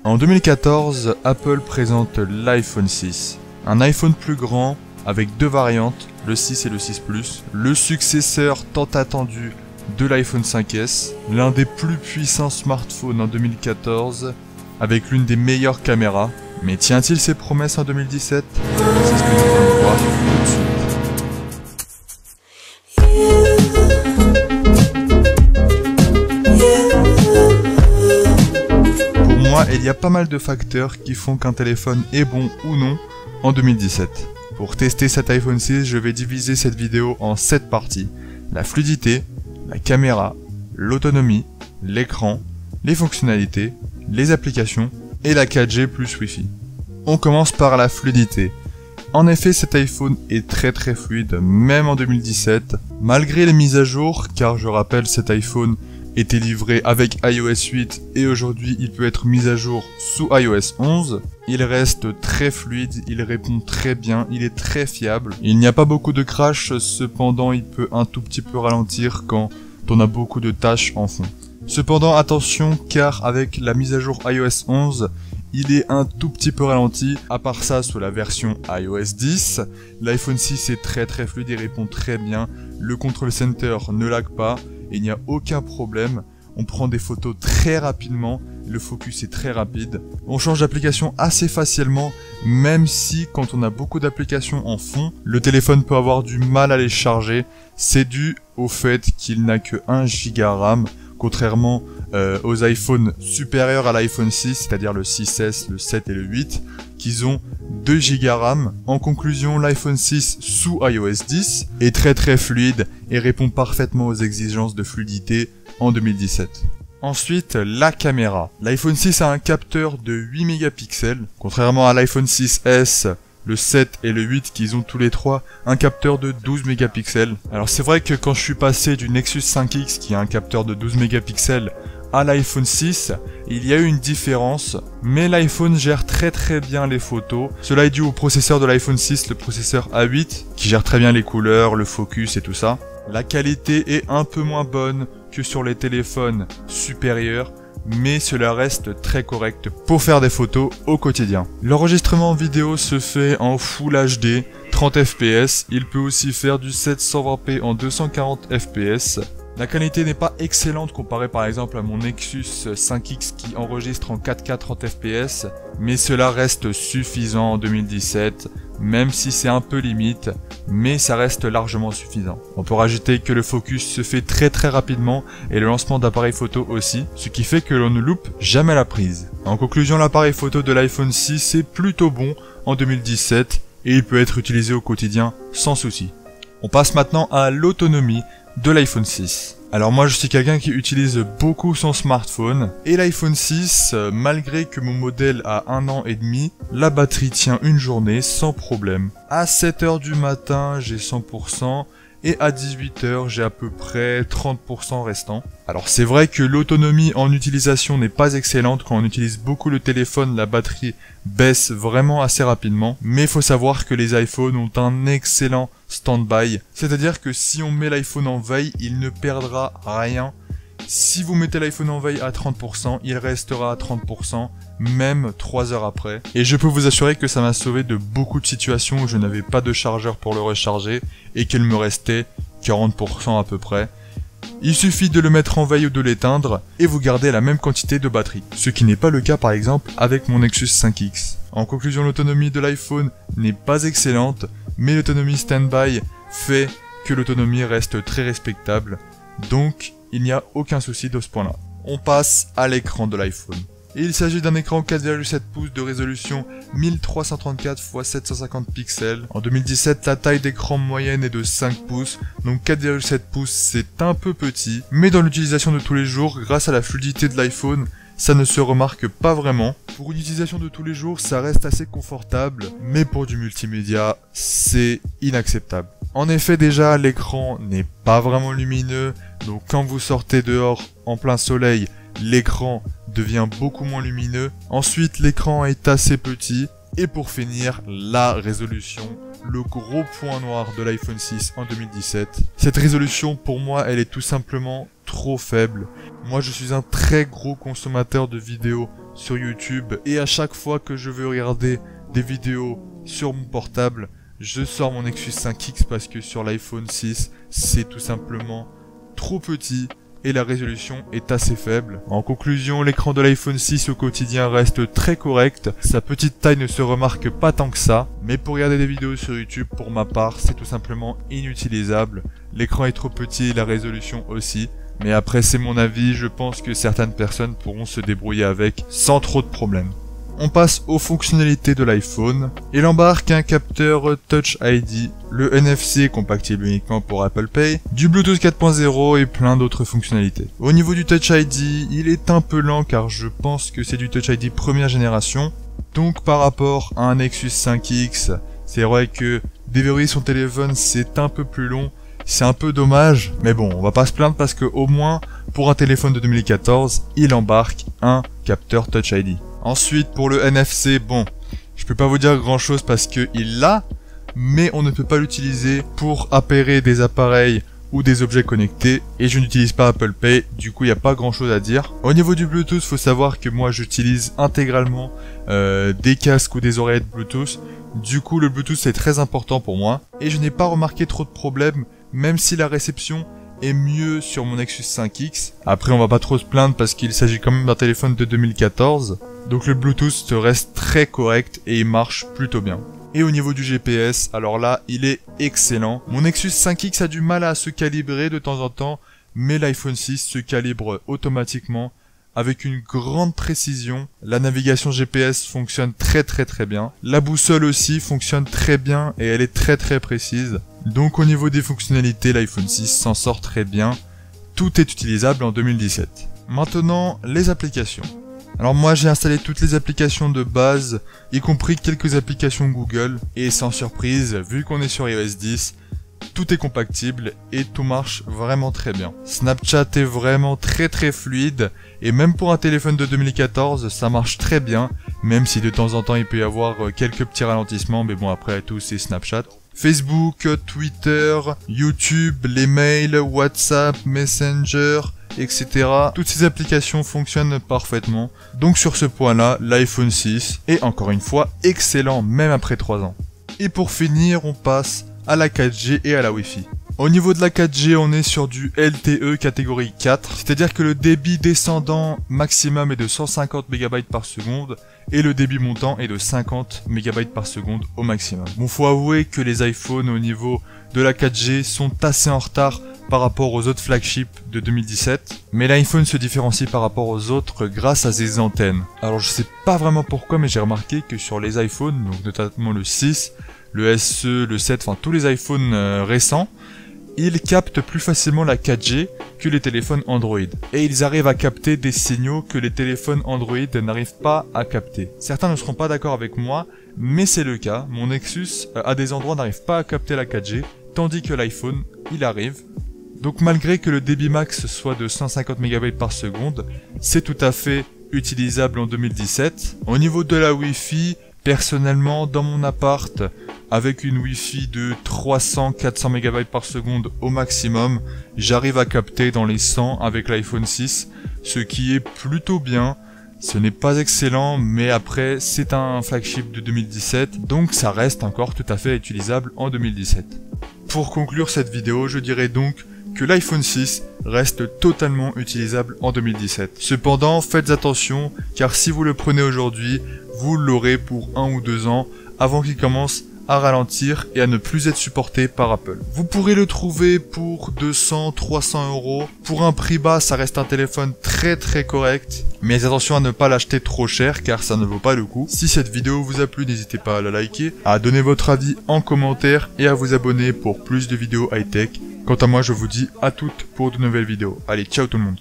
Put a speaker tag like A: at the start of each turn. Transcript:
A: En 2014, Apple présente l'iPhone 6, un iPhone plus grand avec deux variantes, le 6 et le 6 Plus, le successeur tant attendu de l'iPhone 5S, l'un des plus puissants smartphones en 2014, avec l'une des meilleures caméras. Mais tient-il ses promesses en 2017? C'est ce que nous allons voir tout de suite. Pour moi, il y a pas mal de facteurs qui font qu'un téléphone est bon ou non en 2017. Pour tester cet iPhone 6, je vais diviser cette vidéo en 7 parties. La fluidité, la caméra, l'autonomie, l'écran, les fonctionnalités, les applications et la 4G plus Wi-Fi. On commence par la fluidité. En effet, cet iPhone est très fluide, même en 2017, malgré les mises à jour, car je rappelle, cet iPhone était livré avec iOS 8 et aujourd'hui il peut être mis à jour sous iOS 11. Il reste très fluide, il répond très bien, il est très fiable. Il n'y a pas beaucoup de crash, cependant il peut un tout petit peu ralentir quand on a beaucoup de tâches en fond. Cependant attention, car avec la mise à jour iOS 11, il est un tout petit peu ralenti. À part ça, sous la version iOS 10, l'iPhone 6 est très fluide et répond très bien. Le control center ne lag pas. Il n'y a aucun problème, on prend des photos très rapidement, le focus est très rapide, on change d'application assez facilement, même si quand on a beaucoup d'applications en fond, le téléphone peut avoir du mal à les charger. C'est dû au fait qu'il n'a que 1 Go RAM, contrairement aux iPhones supérieurs à l'iPhone 6, c'est-à-dire le 6S, le 7 et le 8, qui ont 2 Go RAM. En conclusion, l'iPhone 6 sous iOS 10 est très fluide et répond parfaitement aux exigences de fluidité en 2017. Ensuite, la caméra. L'iPhone 6 a un capteur de 8 mégapixels, contrairement à l'iPhone 6S, le 7 et le 8 qui ont tous les trois un capteur de 12 mégapixels. Alors c'est vrai que quand je suis passé du Nexus 5X qui a un capteur de 12 mégapixels à l'iPhone 6, il y a eu une différence, mais l'iPhone gère très bien les photos. Cela est dû au processeur de l'iPhone 6, le processeur A8, qui gère très bien les couleurs, le focus et tout ça. La qualité est un peu moins bonne que sur les téléphones supérieurs, mais cela reste très correct pour faire des photos au quotidien. L'enregistrement vidéo se fait en Full HD, 30 fps, il peut aussi faire du 720p en 240 fps. La qualité n'est pas excellente comparée par exemple à mon Nexus 5X qui enregistre en 4K 30 fps, mais cela reste suffisant en 2017, même si c'est un peu limite, mais ça reste largement suffisant. On peut rajouter que le focus se fait très rapidement et le lancement d'appareil photo aussi, ce qui fait que l'on ne loupe jamais la prise. En conclusion, l'appareil photo de l'iPhone 6 est plutôt bon en 2017 et il peut être utilisé au quotidien sans souci. On passe maintenant à l'autonomie de l'iPhone 6. Alors moi je suis quelqu'un qui utilise beaucoup son smartphone et l'iPhone 6, malgré que mon modèle a 1 an et demi, la batterie tient une journée sans problème. À 7h du matin j'ai 100% et à 18h j'ai à peu près 30% restant. Alors c'est vrai que l'autonomie en utilisation n'est pas excellente, quand on utilise beaucoup le téléphone la batterie baisse vraiment assez rapidement, mais il faut savoir que les iPhones ont un excellent stand-by, c'est-à-dire que si on met l'iPhone en veille, il ne perdra rien. Si vous mettez l'iPhone en veille à 30%, il restera à 30%, même 3 heures après. Et je peux vous assurer que ça m'a sauvé de beaucoup de situations où je n'avais pas de chargeur pour le recharger et qu'il me restait 40% à peu près. Il suffit de le mettre en veille ou de l'éteindre et vous gardez la même quantité de batterie. Ce qui n'est pas le cas par exemple avec mon Nexus 5X. En conclusion, l'autonomie de l'iPhone n'est pas excellente, mais l'autonomie stand-by fait que l'autonomie reste très respectable. Donc, il n'y a aucun souci de ce point-là. On passe à l'écran de l'iPhone. Il s'agit d'un écran 4,7 pouces de résolution 1334 x 750 pixels. En 2017, la taille d'écran moyenne est de 5 pouces, donc 4,7 pouces c'est un peu petit. Mais dans l'utilisation de tous les jours, grâce à la fluidité de l'iPhone, ça ne se remarque pas vraiment. Pour une utilisation de tous les jours, ça reste assez confortable, mais pour du multimédia, c'est inacceptable. En effet, déjà, l'écran n'est pas vraiment lumineux, donc quand vous sortez dehors en plein soleil, l'écran devient beaucoup moins lumineux. Ensuite, l'écran est assez petit. Et pour finir, la résolution, le gros point noir de l'iPhone 6 en 2017. Cette résolution, pour moi, elle est tout simplement trop faible. Moi je suis un très gros consommateur de vidéos sur YouTube et à chaque fois que je veux regarder des vidéos sur mon portable, je sors mon Nexus 5X parce que sur l'iPhone 6, c'est tout simplement trop petit et la résolution est assez faible. En conclusion, l'écran de l'iPhone 6 au quotidien reste très correct, sa petite taille ne se remarque pas tant que ça, mais pour regarder des vidéos sur YouTube, pour ma part, c'est tout simplement inutilisable. L'écran est trop petit et la résolution aussi, mais après c'est mon avis, je pense que certaines personnes pourront se débrouiller avec sans trop de problèmes. On passe aux fonctionnalités de l'iPhone. Il embarque un capteur Touch ID, le NFC compatible uniquement pour Apple Pay, du Bluetooth 4.0 et plein d'autres fonctionnalités. Au niveau du Touch ID, il est un peu lent car je pense que c'est du Touch ID première génération. Donc par rapport à un Nexus 5X, c'est vrai que déverrouiller son téléphone c'est un peu plus long. C'est un peu dommage, mais bon, on va pas se plaindre parce que au moins, pour un téléphone de 2014, il embarque un capteur Touch ID. Ensuite, pour le NFC, bon, je peux pas vous dire grand chose parce que il l'a, mais on ne peut pas l'utiliser pour appairer des appareils ou des objets connectés, et je n'utilise pas Apple Pay, du coup il n'y a pas grand chose à dire. Au niveau du Bluetooth, faut savoir que moi j'utilise intégralement des casques ou des oreillettes Bluetooth, du coup le Bluetooth c'est très important pour moi, et je n'ai pas remarqué trop de problèmes, même si la réception est mieux sur mon Nexus 5X. Après on va pas trop se plaindre parce qu'il s'agit quand même d'un téléphone de 2014, donc le Bluetooth reste très correct et il marche plutôt bien. Et au niveau du GPS, alors là, il est excellent. Mon Nexus 5X a du mal à se calibrer de temps en temps, mais l'iPhone 6 se calibre automatiquement avec une grande précision. La navigation GPS fonctionne très bien. La boussole aussi fonctionne très bien et elle est très précise. Donc au niveau des fonctionnalités, l'iPhone 6 s'en sort très bien. Tout est utilisable en 2017. Maintenant, les applications. Alors moi j'ai installé toutes les applications de base, y compris quelques applications Google, et sans surprise, vu qu'on est sur iOS 10, tout est compatible et tout marche vraiment très bien. Snapchat est vraiment très fluide, et même pour un téléphone de 2014, ça marche très bien, même si de temps en temps il peut y avoir quelques petits ralentissements, mais bon après tout c'est Snapchat. Facebook, Twitter, YouTube, les mails, WhatsApp, Messenger, etc. Toutes ces applications fonctionnent parfaitement. Donc sur ce point-là, l'iPhone 6 est encore une fois excellent, même après 3 ans. Et pour finir, on passe à la 4G et à la Wi-Fi. Au niveau de la 4G, on est sur du LTE catégorie 4, c'est-à-dire que le débit descendant maximum est de 150 MB par seconde et le débit montant est de 50 MB par seconde au maximum. Bon, faut avouer que les iPhones au niveau de la 4G sont assez en retard par rapport aux autres flagships de 2017, mais l'iPhone se différencie par rapport aux autres grâce à ses antennes. Alors je sais pas vraiment pourquoi, mais j'ai remarqué que sur les iPhones, donc notamment le 6, le SE, le 7, enfin tous les iPhones récents, ils captent plus facilement la 4G que les téléphones Android. Et ils arrivent à capter des signaux que les téléphones Android n'arrivent pas à capter. Certains ne seront pas d'accord avec moi, mais c'est le cas. Mon Nexus, à des endroits, n'arrive pas à capter la 4G, tandis que l'iPhone, il arrive. Donc malgré que le débit max soit de 150 MB par seconde, c'est tout à fait utilisable en 2017. Au niveau de la Wi-Fi, personnellement, dans mon appart, avec une Wi-Fi de 300-400 MB par seconde au maximum, j'arrive à capter dans les 100 avec l'iPhone 6, ce qui est plutôt bien. Ce n'est pas excellent, mais après, c'est un flagship de 2017, donc ça reste encore tout à fait utilisable en 2017. Pour conclure cette vidéo, je dirais donc que l'iPhone 6 reste totalement utilisable en 2017. Cependant, faites attention, car si vous le prenez aujourd'hui, vous l'aurez pour 1 ou 2 ans avant qu'il commence à ralentir et à ne plus être supporté par Apple. Vous pourrez le trouver pour 200-300 €. Pour un prix bas, ça reste un téléphone très correct. Mais attention à ne pas l'acheter trop cher car ça ne vaut pas le coup. Si cette vidéo vous a plu, n'hésitez pas à la liker, à donner votre avis en commentaire et à vous abonner pour plus de vidéos high-tech. Quant à moi, je vous dis à toutes pour de nouvelles vidéos. Allez, ciao tout le monde.